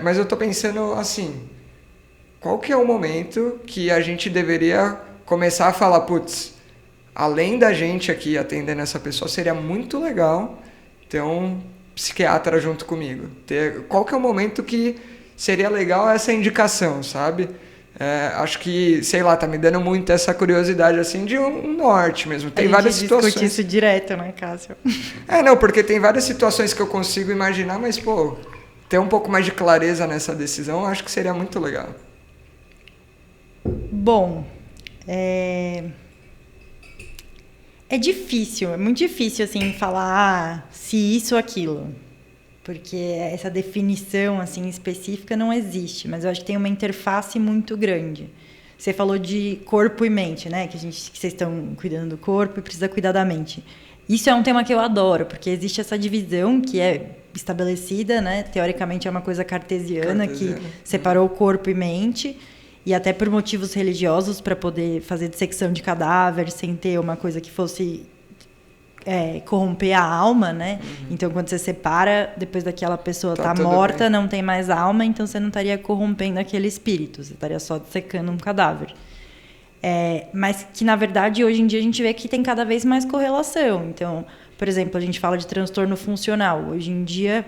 mas eu tô pensando assim, qual que é o momento que a gente deveria começar a falar, putz, além da gente aqui atendendo essa pessoa, seria muito legal ter um psiquiatra junto comigo. Qual que é o momento que seria legal essa indicação, sabe? Acho que, sei lá, tá me dando muito essa curiosidade, assim, de um norte mesmo. Tem várias situações... discute isso direto, né, Cássio? Não, porque tem várias situações que eu consigo imaginar, mas, pô, ter um pouco mais de clareza nessa decisão, acho que seria muito legal. Bom, é difícil, é muito difícil, assim, falar se isso ou aquilo. Porque essa definição, assim, específica não existe. Mas eu acho que tem uma interface muito grande. Você falou de corpo e mente, né? Que vocês estão cuidando do corpo e precisa cuidar da mente. Isso é um tema que eu adoro, porque existe essa divisão que é estabelecida, né? Teoricamente é uma coisa cartesiana. Que separou corpo e mente. E até por motivos religiosos, para poder fazer dissecção de cadáver sem ter uma coisa que fosse corromper a alma, né? Então, quando você separa, depois daquela pessoa tá morta, bem. Não tem mais alma, então você não estaria corrompendo aquele espírito, você estaria só dissecando um cadáver. Mas que, na verdade, hoje em dia a gente vê que tem cada vez mais correlação. Então, por exemplo, a gente fala de transtorno funcional. Hoje em dia,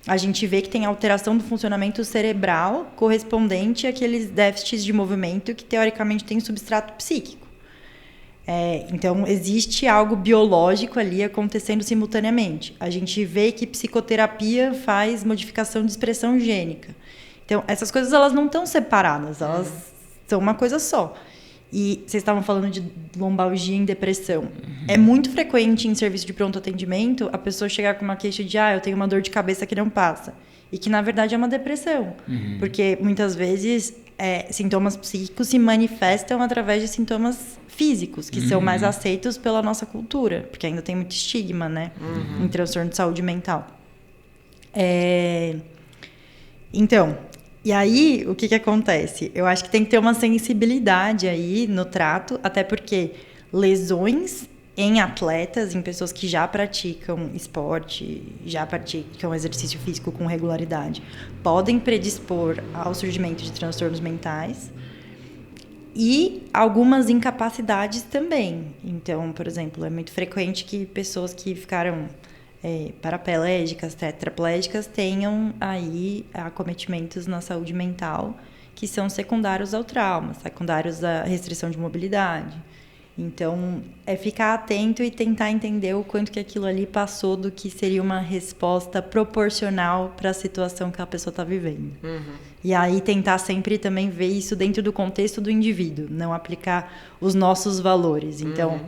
a gente vê que tem alteração do funcionamento cerebral correspondente àqueles déficits de movimento que, teoricamente, tem substrato psíquico. Então, existe algo biológico ali acontecendo simultaneamente. A gente vê que psicoterapia faz modificação de expressão gênica. Então, essas coisas elas não estão separadas, elas são uma coisa só. E vocês estavam falando de lombalgia em depressão. É muito frequente em serviço de pronto atendimento a pessoa chegar com uma queixa de eu tenho uma dor de cabeça que não passa. E que, na verdade, é uma depressão. Porque, muitas vezes, sintomas psíquicos se manifestam através de sintomas físicos, que são mais aceitos pela nossa cultura. Porque ainda tem muito estigma, né? Em transtorno de saúde mental. Então... E aí, o que acontece? Eu acho que tem que ter uma sensibilidade aí no trato, até porque lesões em atletas, em pessoas que já praticam esporte, já praticam exercício físico com regularidade, podem predispor ao surgimento de transtornos mentais e algumas incapacidades também. Então, por exemplo, é muito frequente que pessoas que ficaram... paraplégicas, tetraplégicas tenham aí acometimentos na saúde mental que são secundários ao trauma, secundários à restrição de mobilidade. Então, ficar atento e tentar entender o quanto que aquilo ali passou do que seria uma resposta proporcional para a situação que a pessoa está vivendo. E aí tentar sempre também ver isso dentro do contexto do indivíduo, não aplicar os nossos valores. Então...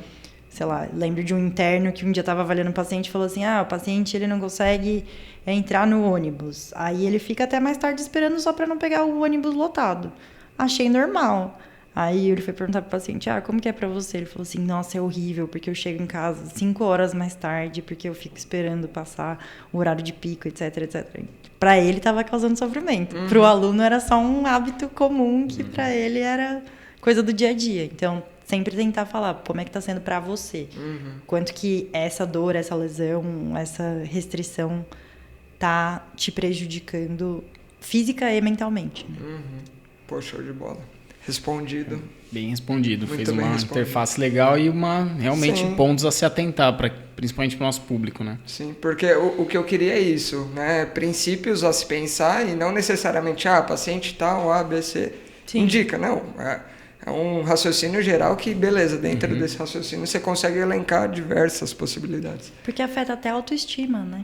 sei lá, lembro de um interno que um dia estava avaliando um paciente e falou assim, o paciente ele não consegue entrar no ônibus. Aí ele fica até mais tarde esperando só para não pegar o ônibus lotado. Achei normal. Aí ele foi perguntar pro paciente, como que é para você? Ele falou assim, nossa, é horrível, porque eu chego em casa 5 horas mais tarde, porque eu fico esperando passar o horário de pico, etc, etc. Para ele estava causando sofrimento. Para o aluno era só um hábito comum que para ele era coisa do dia a dia. Então, sempre tentar falar como é que está sendo para você. Quanto que essa dor, essa lesão, essa restrição tá te prejudicando física e mentalmente. Né? Pô, show de bola. Respondido. Bem respondido. Muito fez bem uma respondido. Interface legal e realmente Sim. Pontos a se atentar, principalmente para o nosso público, né? Sim, porque o que eu queria é isso, né? Princípios a se pensar e não necessariamente, paciente tal, A, B, C. Sim. Indica, não. É um raciocínio geral que, beleza, dentro desse raciocínio você consegue elencar diversas possibilidades. Porque afeta até a autoestima, né?